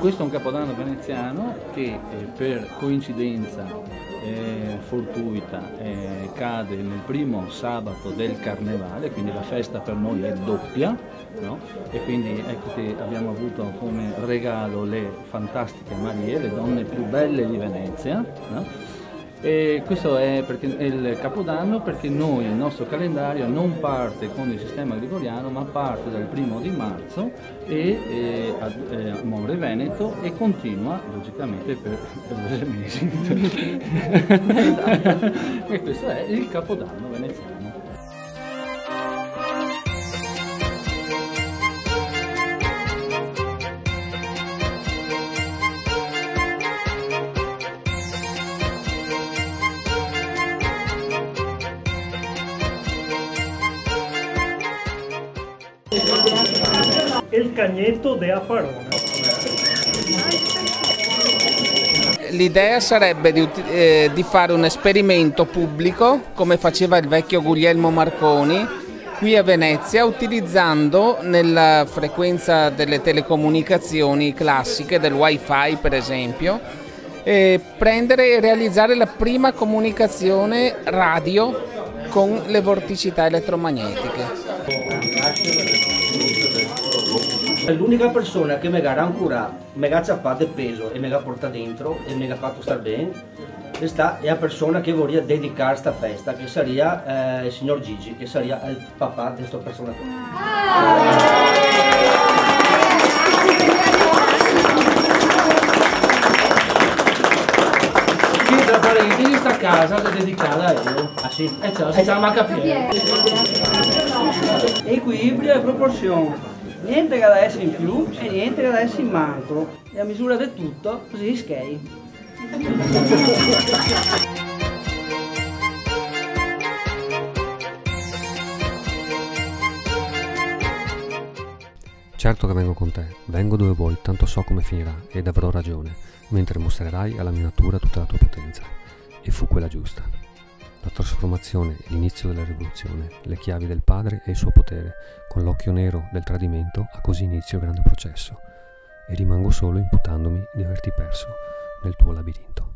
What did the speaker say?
questo è un capodanno veneziano che per coincidenza fortuita cade nel primo sabato del Carnevale, quindi la festa per noi è doppia, no? E quindi ecco che abbiamo avuto come regalo le fantastiche Marie, le donne più belle di Venezia, no? E questo è il Capodanno perché noi, il nostro calendario non parte con il sistema gregoriano ma parte dal 1° marzo a Monre Veneto e continua logicamente per 12 mesi. E questo è il Capodanno veneziano. Il cagnetto de Aparona. L'idea sarebbe di fare un esperimento pubblico, come faceva il vecchio Guglielmo Marconi, qui a Venezia, utilizzando nella frequenza delle telecomunicazioni classiche, del wifi per esempio, prendere e realizzare la prima comunicazione radio con le vorticità elettromagnetiche. L'unica persona che mi ha ancora mi ha ciappato peso e mi ha portato dentro e mi ha fatto star bene è la persona che vorrei dedicare questa festa, che sarebbe il signor Gigi, che sarebbe il papà di questa persona. Che tra parentesi questa casa è dedicata a io. Ah sì? Ciao, si chiama capire. Equilibrio e proporzione. Niente che deve essere in più e niente che deve essere in manco. E a misura di tutto, così schei. Certo che vengo con te, vengo dove vuoi, tanto so come finirà ed avrò ragione, mentre mostrerai alla mia natura tutta la tua potenza. E fu quella giusta. La trasformazione e l'inizio della rivoluzione, le chiavi del padre e il suo potere, con l'occhio nero del tradimento, ha così inizio il grande processo. E rimango solo imputandomi di averti perso nel tuo labirinto.